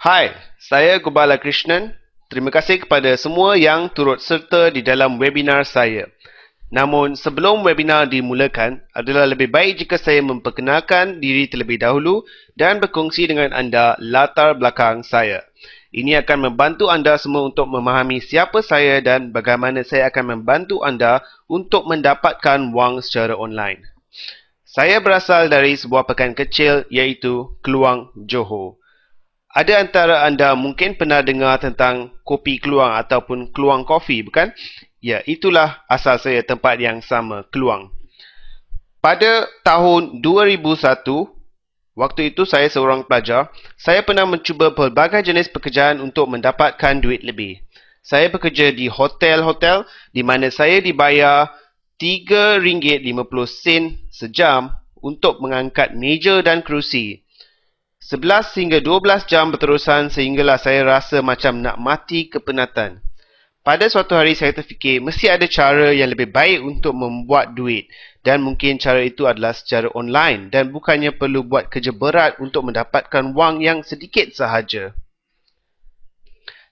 Hai, saya Gopala Krishnan. Terima kasih kepada semua yang turut serta di dalam webinar saya. Namun, sebelum webinar dimulakan, adalah lebih baik jika saya memperkenalkan diri terlebih dahulu dan berkongsi dengan anda latar belakang saya. Ini akan membantu anda semua untuk memahami siapa saya dan bagaimana saya akan membantu anda untuk mendapatkan wang secara online. Saya berasal dari sebuah pekan kecil iaitu Kluang, Johor. Ada antara anda mungkin pernah dengar tentang kopi Kluang ataupun Kluang Coffee, bukan? Ya, itulah asal saya tempat yang sama, Kluang. Pada tahun 2001, waktu itu saya seorang pelajar, saya pernah mencuba pelbagai jenis pekerjaan untuk mendapatkan duit lebih. Saya bekerja di hotel-hotel di mana saya dibayar RM3.50 sejam untuk mengangkat meja dan kerusi. 11 hingga 12 jam berterusan sehinggalah saya rasa macam nak mati kepenatan. Pada suatu hari saya terfikir mesti ada cara yang lebih baik untuk membuat duit dan mungkin cara itu adalah secara online dan bukannya perlu buat kerja berat untuk mendapatkan wang yang sedikit sahaja.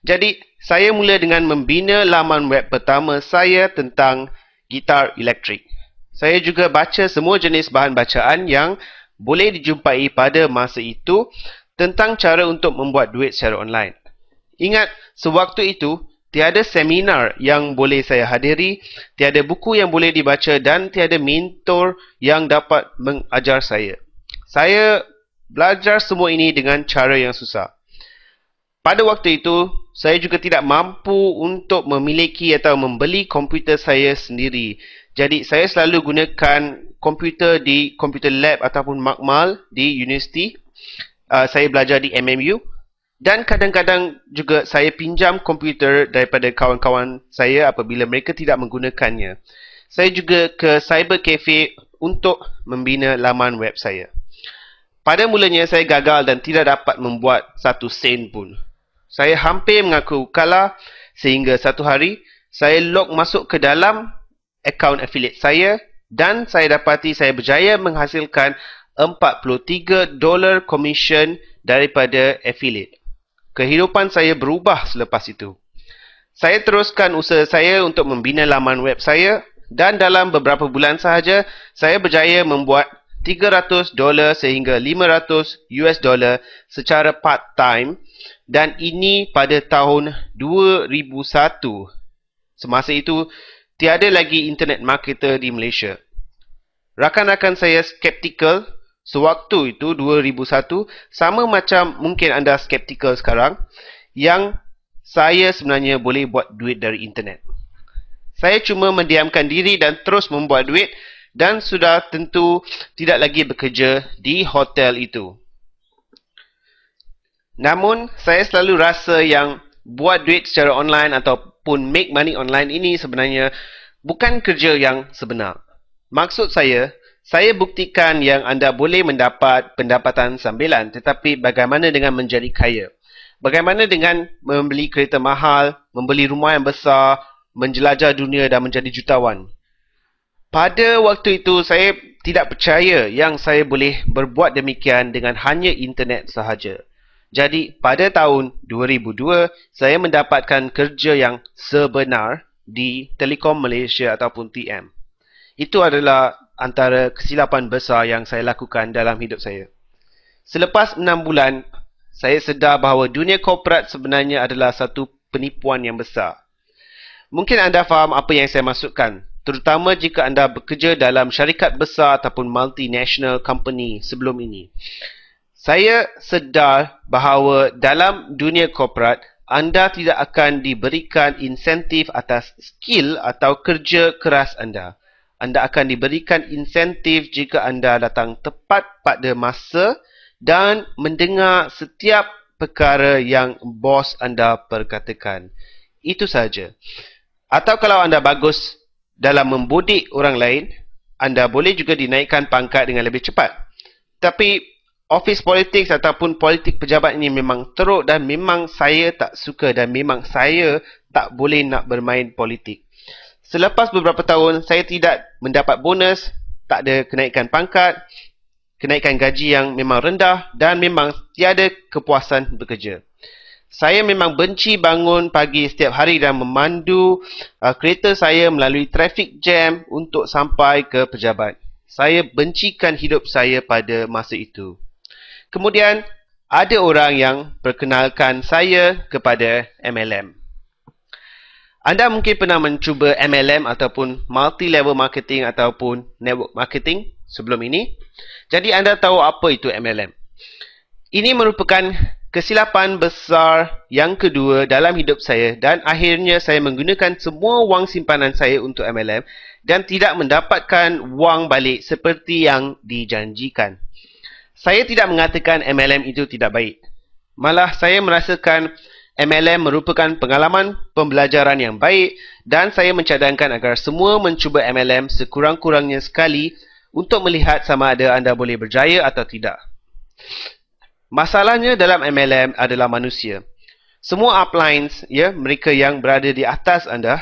Jadi, saya mula dengan membina laman web pertama saya tentang gitar elektrik. Saya juga baca semua jenis bahan bacaan yang boleh dijumpai pada masa itu tentang cara untuk membuat duit secara online. Ingat, sewaktu itu, tiada seminar yang boleh saya hadiri, tiada buku yang boleh dibaca dan tiada mentor yang dapat mengajar saya. Saya belajar semua ini dengan cara yang susah. Pada waktu itu, saya juga tidak mampu untuk memiliki atau membeli komputer saya sendiri. Jadi, saya selalu gunakan komputer di komputer lab ataupun makmal di universiti. Saya belajar di MMU. Dan kadang-kadang juga saya pinjam komputer daripada kawan-kawan saya apabila mereka tidak menggunakannya. Saya juga ke cyber cafe untuk membina laman web saya. Pada mulanya saya gagal dan tidak dapat membuat satu sen pun. Saya hampir mengaku kalah sehingga satu hari saya log masuk ke dalam akaun affiliate saya dan saya dapati saya berjaya menghasilkan $43 komisen daripada affiliate. Kehidupan saya berubah selepas itu. Saya teruskan usaha saya untuk membina laman web saya dan dalam beberapa bulan sahaja saya berjaya membuat $300 sehingga $500 secara part-time dan ini pada tahun 2001. Semasa itu, tiada lagi internet marketer di Malaysia. Rakan-rakan saya skeptikal sewaktu itu 2001 sama macam mungkin anda skeptikal sekarang yang saya sebenarnya boleh buat duit dari internet. Saya cuma mendiamkan diri dan terus membuat duit dan sudah tentu tidak lagi bekerja di hotel itu. Namun, saya selalu rasa yang buat duit secara online ataupun make money online ini sebenarnya bukan kerja yang sebenar. Maksud saya buktikan yang anda boleh mendapat pendapatan sambilan, tetapi bagaimana dengan menjadi kaya? Bagaimana dengan membeli kereta mahal, membeli rumah yang besar, menjelajah dunia dan menjadi jutawan? Pada waktu itu, saya tidak percaya yang saya boleh berbuat demikian dengan hanya internet sahaja. Jadi, pada tahun 2002, saya mendapatkan kerja yang sebenar di Telekom Malaysia ataupun TM. Itu adalah antara kesilapan besar yang saya lakukan dalam hidup saya. Selepas 6 bulan, saya sedar bahawa dunia korporat sebenarnya adalah satu penipuan yang besar. Mungkin anda faham apa yang saya maksudkan, terutama jika anda bekerja dalam syarikat besar ataupun multinational company sebelum ini. Saya sedar bahawa dalam dunia korporat, anda tidak akan diberikan insentif atas skill atau kerja keras anda. Anda akan diberikan insentif jika anda datang tepat pada masa dan mendengar setiap perkara yang bos anda perkatakan. Itu saja. Atau kalau anda bagus dalam membudik orang lain, anda boleh juga dinaikkan pangkat dengan lebih cepat. Tapi office politics ataupun politik pejabat ini memang teruk dan memang saya tak suka dan memang saya tak boleh nak bermain politik. Selepas beberapa tahun, saya tidak mendapat bonus, tak ada kenaikan pangkat kenaikan gaji yang memang rendah dan memang tiada kepuasan bekerja. Saya memang benci bangun pagi setiap hari dan memandu kereta saya melalui traffic jam untuk sampai ke pejabat. Saya bencikan hidup saya pada masa itu. Kemudian, ada orang yang perkenalkan saya kepada MLM. Anda mungkin pernah mencuba MLM ataupun multi-level marketing ataupun network marketing sebelum ini. Jadi anda tahu apa itu MLM. Ini merupakan kesilapan besar yang kedua dalam hidup saya dan akhirnya saya menggunakan semua wang simpanan saya untuk MLM dan tidak mendapatkan wang balik seperti yang dijanjikan. Saya tidak mengatakan MLM itu tidak baik. Malah saya merasakan MLM merupakan pengalaman pembelajaran yang baik dan saya mencadangkan agar semua mencuba MLM sekurang-kurangnya sekali untuk melihat sama ada anda boleh berjaya atau tidak. Masalahnya dalam MLM adalah manusia. Semua uplines, mereka yang berada di atas anda,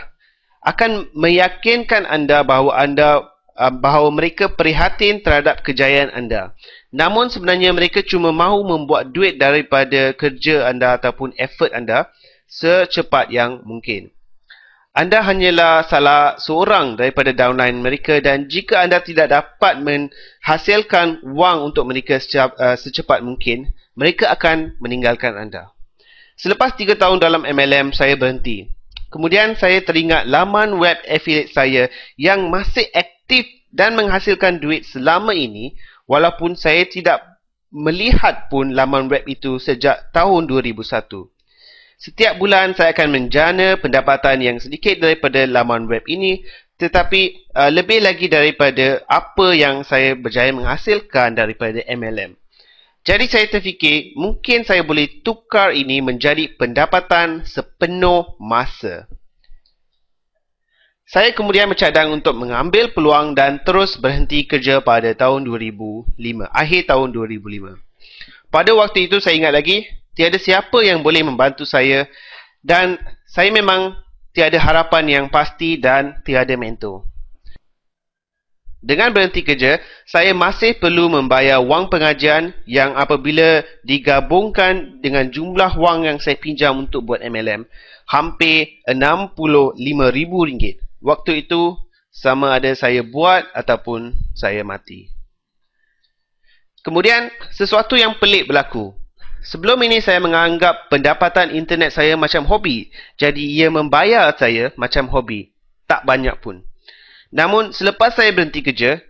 akan meyakinkan anda bahawa mereka prihatin terhadap kejayaan anda. Namun sebenarnya mereka cuma mahu membuat duit daripada kerja anda ataupun effort anda secepat yang mungkin. Anda hanyalah salah seorang daripada downline mereka dan jika anda tidak dapat menghasilkan wang untuk mereka secepat mungkin, mereka akan meninggalkan anda. Selepas 3 tahun dalam MLM, saya berhenti. Kemudian saya teringat laman web affiliate saya yang masih aktif dan menghasilkan duit selama ini, walaupun saya tidak melihat pun laman web itu sejak tahun 2001. Setiap bulan saya akan menjana pendapatan yang sedikit daripada laman web ini, tetapi lebih lagi daripada apa yang saya berjaya menghasilkan daripada MLM. Jadi saya terfikir mungkin saya boleh tukar ini menjadi pendapatan sepenuh masa. Saya kemudian bercadang untuk mengambil peluang dan terus berhenti kerja pada tahun 2005, akhir tahun 2005. Pada waktu itu saya ingat lagi, tiada siapa yang boleh membantu saya dan saya memang tiada harapan yang pasti dan tiada mentor. Dengan berhenti kerja, saya masih perlu membayar wang pengajian yang apabila digabungkan dengan jumlah wang yang saya pinjam untuk buat MLM, hampir RM65,000. Waktu itu, sama ada saya buat ataupun saya mati. Kemudian, sesuatu yang pelik berlaku. Sebelum ini saya menganggap pendapatan internet saya macam hobi. Jadi ia membayar saya macam hobi. Tak banyak pun. Namun selepas saya berhenti kerja,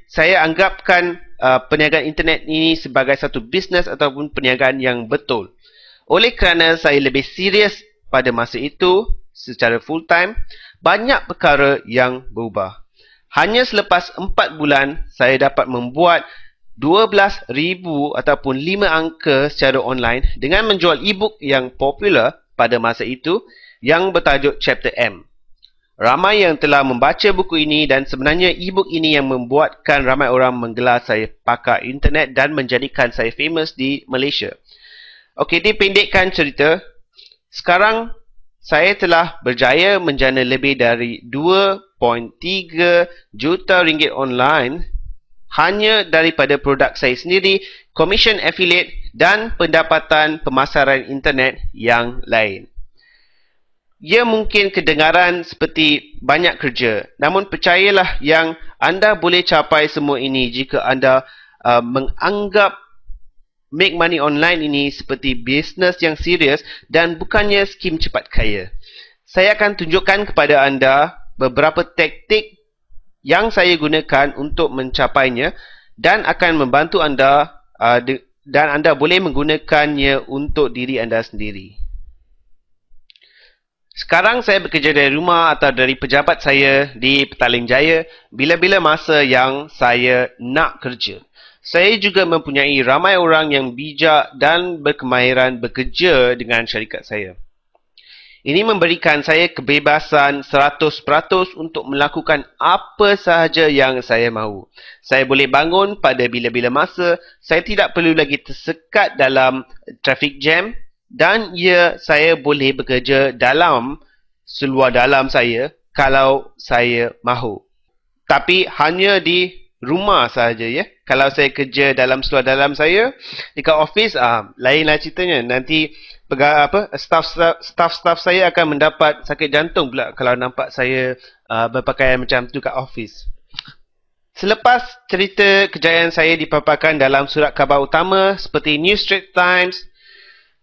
saya anggapkan perniagaan internet ini sebagai satu bisnes ataupun perniagaan yang betul. Oleh kerana saya lebih serius pada masa itu secara full time, banyak perkara yang berubah. Hanya selepas 4 bulan saya dapat membuat 12,000 ataupun 5 angka secara online dengan menjual e-book yang popular pada masa itu yang bertajuk Chapter M. Ramai yang telah membaca buku ini dan sebenarnya e-book ini yang membuatkan ramai orang menggelar saya pakar internet dan menjadikan saya famous di Malaysia. Okey, dipendekkan cerita. Sekarang saya telah berjaya menjana lebih dari 2.3 juta ringgit online hanya daripada produk saya sendiri, komisen affiliate dan pendapatan pemasaran internet yang lain. Ia mungkin kedengaran seperti banyak kerja, namun percayalah yang anda boleh capai semua ini jika anda menganggap make money online ini seperti bisnes yang serius dan bukannya skim cepat kaya. Saya akan tunjukkan kepada anda beberapa taktik yang saya gunakan untuk mencapainya dan akan membantu anda dan anda boleh menggunakannya untuk diri anda sendiri. Sekarang saya bekerja dari rumah atau dari pejabat saya di Petaling Jaya bila-bila masa yang saya nak kerja. Saya juga mempunyai ramai orang yang bijak dan berkemahiran bekerja dengan syarikat saya. Ini memberikan saya kebebasan 100% untuk melakukan apa sahaja yang saya mahu. Saya boleh bangun pada bila-bila masa, saya tidak perlu lagi tersekat dalam traffic jam dan saya boleh bekerja seluar dalam saya kalau saya mahu. Tapi hanya di rumah sahaja, ya. kalau saya kerja dalam seluar dalam saya dekat office, lainlah ceritanya. Nanti staff saya akan mendapat sakit jantung pula kalau nampak saya berpakaian macam tu kat office. Selepas cerita kejayaan saya dipaparkan dalam surat khabar utama seperti New Straits Times,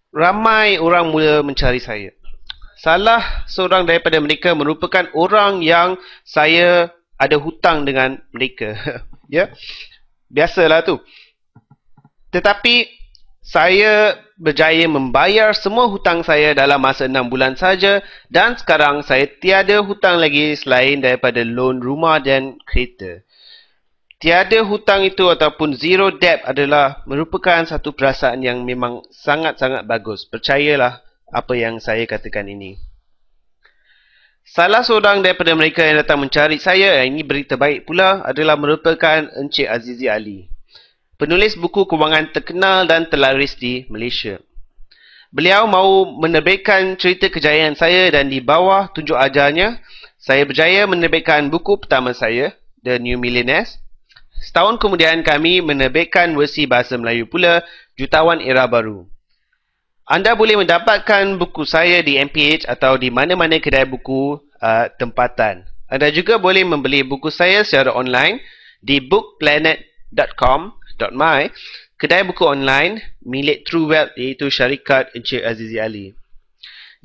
ramai orang mula mencari saya. Salah seorang daripada mereka merupakan orang yang saya ada hutang dengan mereka. Ya, biasalah tu. Tetapi saya berjaya membayar semua hutang saya dalam masa 6 bulan saja dan sekarang saya tiada hutang lagi selain daripada loan rumah dan kereta. Tiada hutang itu ataupun zero debt adalah merupakan satu perasaan yang memang sangat-sangat bagus. Percayalah apa yang saya katakan ini. Salah seorang daripada mereka yang datang mencari saya, ini berita baik pula, adalah merupakan Encik Azizi Ali, penulis buku kewangan terkenal dan terlaris di Malaysia. Beliau mahu menerbitkan cerita kejayaan saya dan di bawah tunjuk ajarnya, saya berjaya menerbitkan buku pertama saya, The New Millionaires. Setahun kemudian kami menerbitkan versi bahasa Melayu pula, Jutawan Era Baru. Anda boleh mendapatkan buku saya di MPH atau di mana-mana kedai buku tempatan. Anda juga boleh membeli buku saya secara online di bookplanet.com.my, kedai buku online milik True Wealth iaitu syarikat Encik Azizi Ali.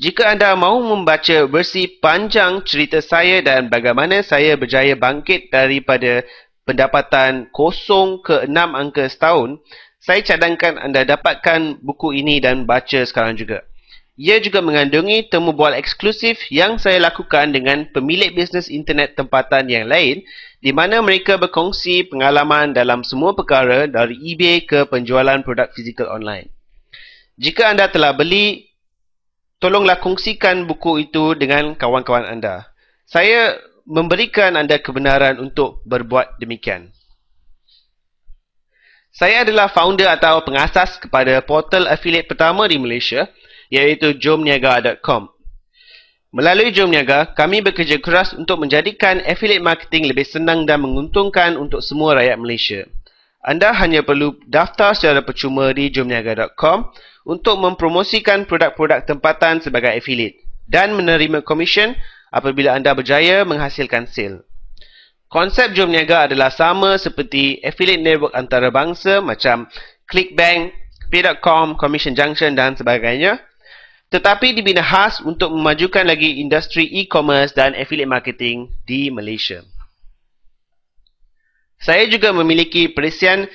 Jika anda mahu membaca versi panjang cerita saya dan bagaimana saya berjaya bangkit daripada pendapatan kosong ke 6 angka setahun, saya cadangkan anda dapatkan buku ini dan baca sekarang juga. Ia juga mengandungi temu bual eksklusif yang saya lakukan dengan pemilik bisnes internet tempatan yang lain di mana mereka berkongsi pengalaman dalam semua perkara dari eBay ke penjualan produk fizikal online. Jika anda telah beli, tolonglah kongsikan buku itu dengan kawan-kawan anda. Saya memberikan anda kebenaran untuk berbuat demikian. Saya adalah founder atau pengasas kepada portal affiliate pertama di Malaysia, iaitu jomniaga.com. Melalui Jom Niaga, kami bekerja keras untuk menjadikan affiliate marketing lebih senang dan menguntungkan untuk semua rakyat Malaysia. Anda hanya perlu daftar secara percuma di jomniaga.com untuk mempromosikan produk-produk tempatan sebagai affiliate dan menerima komisen apabila anda berjaya menghasilkan sale. Konsep Jom Niaga adalah sama seperti affiliate network antarabangsa macam ClickBank, Pay.com, Commission Junction dan sebagainya, tetapi dibina khas untuk memajukan lagi industri e-commerce dan affiliate marketing di Malaysia. Saya juga memiliki perisian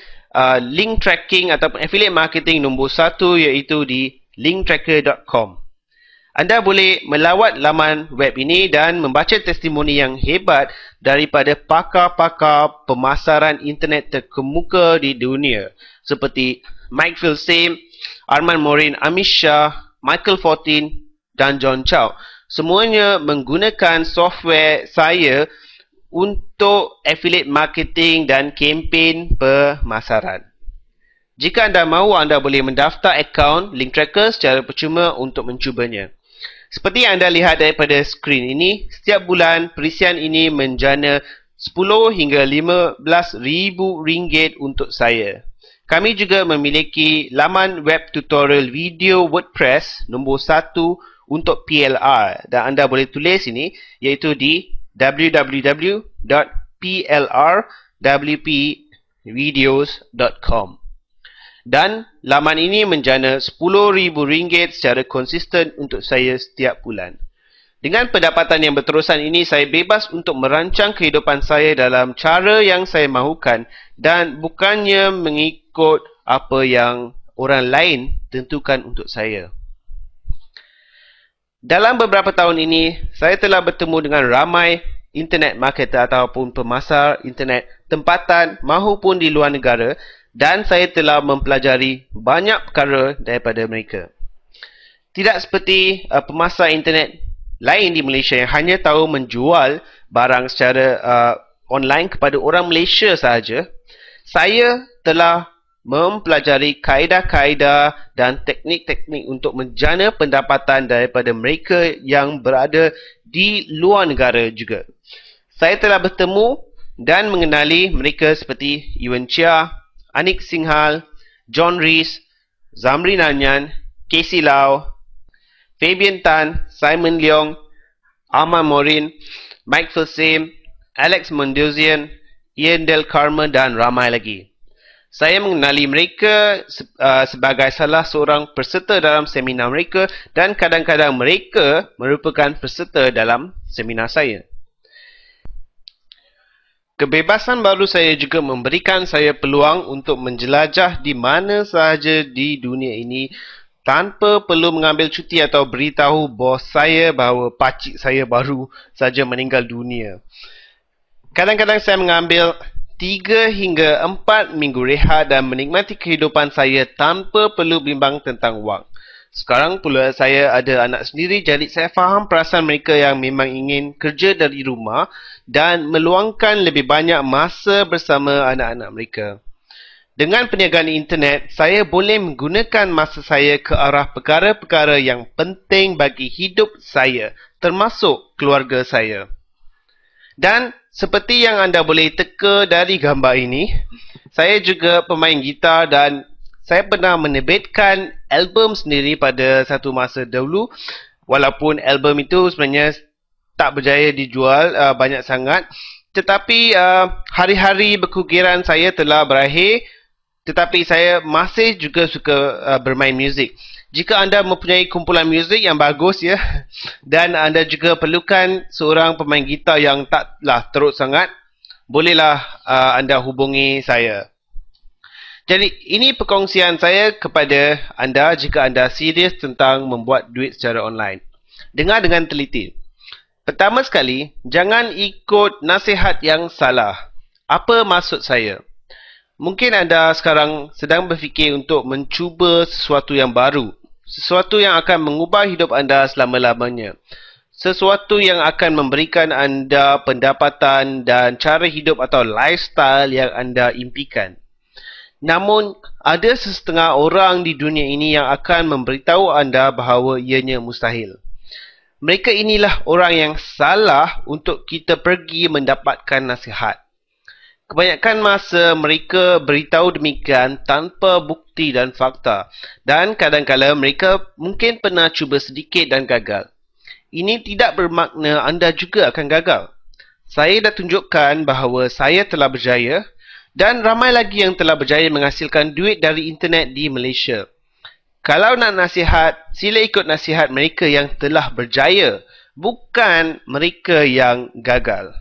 link tracking ataupun affiliate marketing nombor 1 iaitu di linktracker.com. Anda boleh melawat laman web ini dan membaca testimoni yang hebat daripada pakar-pakar pemasaran internet terkemuka di dunia seperti Mike Filsame, Arman Morin, Amish Shah, Michael Fortin dan John Chow. Semuanya menggunakan software saya untuk affiliate marketing dan kempen pemasaran. Jika anda mahu, anda boleh mendaftar akaun Link Tracker secara percuma untuk mencubanya. Seperti yang anda lihat daripada skrin ini, setiap bulan perisian ini menjana 10 hingga 15 ribu ringgit untuk saya. Kami juga memiliki laman web tutorial video WordPress nombor 1 untuk PLR dan anda boleh tulis ini iaitu di www.plrwpvideos.com. Dan laman ini menjana RM10,000 secara konsisten untuk saya setiap bulan. Dengan pendapatan yang berterusan ini, saya bebas untuk merancang kehidupan saya dalam cara yang saya mahukan dan bukannya mengikut apa yang orang lain tentukan untuk saya. Dalam beberapa tahun ini, saya telah bertemu dengan ramai internet marketer ataupun pemasar internet tempatan maupun di luar negara dan saya telah mempelajari banyak perkara daripada mereka. Tidak seperti pemasar internet lain di Malaysia yang hanya tahu menjual barang secara online kepada orang Malaysia sahaja. Saya telah mempelajari kaedah-kaedah dan teknik-teknik untuk menjana pendapatan daripada mereka yang berada di luar negara juga. Saya telah bertemu dan mengenali mereka seperti Yuan Chia, Anik Singhal, John Rees, Zamri Nanyan, Casey Lau, Fabian Tan, Simon Leong, Arma Morin, Mike Filsame, Alex Mondosian, Ian Del Carmen dan ramai lagi. Saya mengenali mereka sebagai salah seorang peserta dalam seminar mereka dan kadang-kadang mereka merupakan peserta dalam seminar saya. Kebebasan baru saya juga memberikan saya peluang untuk menjelajah di mana sahaja di dunia ini tanpa perlu mengambil cuti atau beritahu bos saya bahawa pakcik saya baru saja meninggal dunia. Kadang-kadang saya mengambil 3 hingga 4 minggu rehat dan menikmati kehidupan saya tanpa perlu bimbang tentang wang. Sekarang pula saya ada anak sendiri, jadi saya faham perasaan mereka yang memang ingin kerja dari rumah dan meluangkan lebih banyak masa bersama anak-anak mereka. Dengan perniagaan internet, saya boleh menggunakan masa saya ke arah perkara-perkara yang penting bagi hidup saya, termasuk keluarga saya. Dan seperti yang anda boleh teka dari gambar ini, saya juga pemain gitar dan saya pernah menerbitkan album sendiri pada satu masa dahulu. Walaupun album itu sebenarnya tak berjaya dijual banyak sangat. Tetapi hari-hari berkukiran saya telah berakhir. Tetapi saya masih juga suka bermain muzik. Jika anda mempunyai kumpulan muzik yang bagus ya, dan anda juga perlukan seorang pemain gitar yang taklah teruk sangat, bolehlah anda hubungi saya. Jadi ini perkongsian saya kepada anda jika anda serius tentang membuat duit secara online. Dengar dengan teliti. Pertama sekali, jangan ikut nasihat yang salah. Apa maksud saya? Mungkin anda sekarang sedang berfikir untuk mencuba sesuatu yang baru. Sesuatu yang akan mengubah hidup anda selama-lamanya. Sesuatu yang akan memberikan anda pendapatan dan cara hidup atau lifestyle yang anda impikan. Namun, ada sesetengah orang di dunia ini yang akan memberitahu anda bahawa ianya mustahil. Mereka inilah orang yang salah untuk kita pergi mendapatkan nasihat. Kebanyakan masa mereka beritahu demikian tanpa bukti dan fakta. Dan kadang-kadang mereka mungkin pernah cuba sedikit dan gagal. Ini tidak bermakna anda juga akan gagal. Saya dah tunjukkan bahawa saya telah berjaya. Dan ramai lagi yang telah berjaya menghasilkan duit dari internet di Malaysia. Kalau nak nasihat, sila ikut nasihat mereka yang telah berjaya, bukan mereka yang gagal.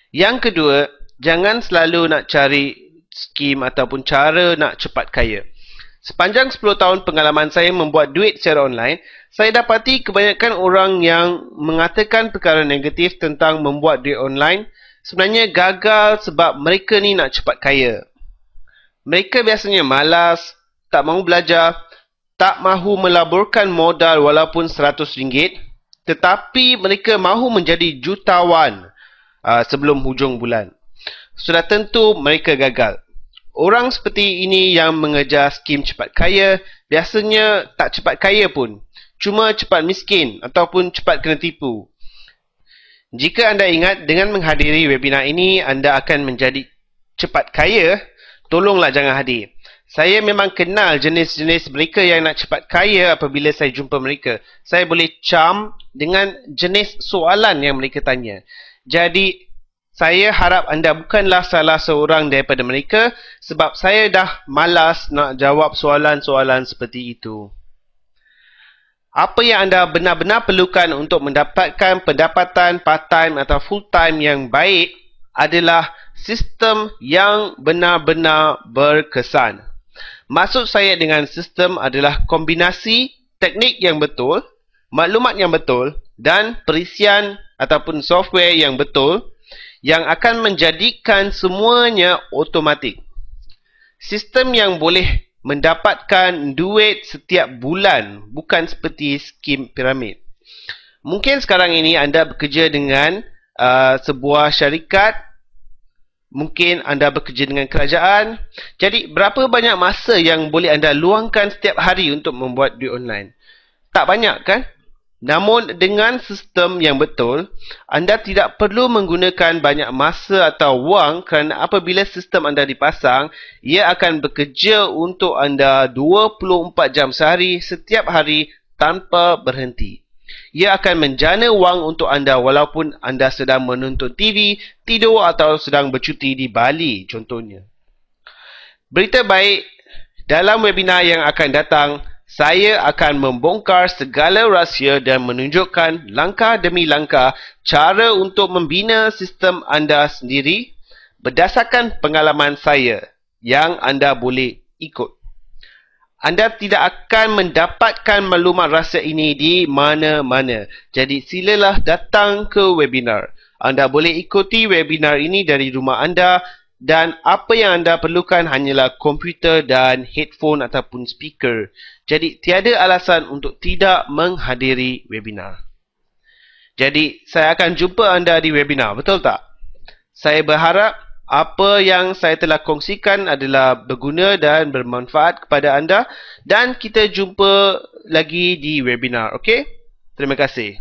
Yang kedua, jangan selalu nak cari skim ataupun cara nak cepat kaya. Sepanjang 10 tahun pengalaman saya membuat duit secara online, saya dapati kebanyakan orang yang mengatakan perkara negatif tentang membuat duit online sebenarnya gagal sebab mereka ni nak cepat kaya. Mereka biasanya malas, tak mahu belajar, tak mahu melaburkan modal walaupun RM100, tetapi mereka mahu menjadi jutawan sebelum hujung bulan. Sudah tentu mereka gagal. Orang seperti ini yang mengejar skim cepat kaya, biasanya tak cepat kaya pun. Cuma cepat miskin ataupun cepat kena tipu. Jika anda ingat dengan menghadiri webinar ini, anda akan menjadi cepat kaya, tolonglah jangan hadir. Saya memang kenal jenis-jenis mereka yang nak cepat kaya apabila saya jumpa mereka. Saya boleh cam dengan jenis soalan yang mereka tanya. Jadi, saya harap anda bukanlah salah seorang daripada mereka sebab saya dah malas nak jawab soalan-soalan seperti itu. Apa yang anda benar-benar perlukan untuk mendapatkan pendapatan part-time atau full-time yang baik adalah sistem yang benar-benar berkesan. Maksud saya dengan sistem adalah kombinasi teknik yang betul, maklumat yang betul dan perisian ataupun software yang betul yang akan menjadikan semuanya automatik. Sistem yang boleh mendapatkan duit setiap bulan, bukan seperti skim piramid. Mungkin sekarang ini anda bekerja dengan sebuah syarikat, mungkin anda bekerja dengan kerajaan. Jadi berapa banyak masa yang boleh anda luangkan setiap hari untuk membuat duit online? Tak banyak kan? Namun dengan sistem yang betul, anda tidak perlu menggunakan banyak masa atau wang kerana apabila sistem anda dipasang, ia akan bekerja untuk anda 24 jam sehari setiap hari tanpa berhenti. Ia akan menjana wang untuk anda walaupun anda sedang menonton TV, tidur atau sedang bercuti di Bali contohnya. Berita baik, dalam webinar yang akan datang, saya akan membongkar segala rahsia dan menunjukkan langkah demi langkah cara untuk membina sistem anda sendiri berdasarkan pengalaman saya yang anda boleh ikut. Anda tidak akan mendapatkan maklumat rahsia ini di mana-mana. Jadi silalah datang ke webinar. Anda boleh ikuti webinar ini dari rumah anda dan apa yang anda perlukan hanyalah komputer dan headphone ataupun speaker. Jadi tiada alasan untuk tidak menghadiri webinar. Jadi saya akan jumpa anda di webinar, betul tak? Saya berharap apa yang saya telah kongsikan adalah berguna dan bermanfaat kepada anda dan kita jumpa lagi di webinar, okey? Terima kasih.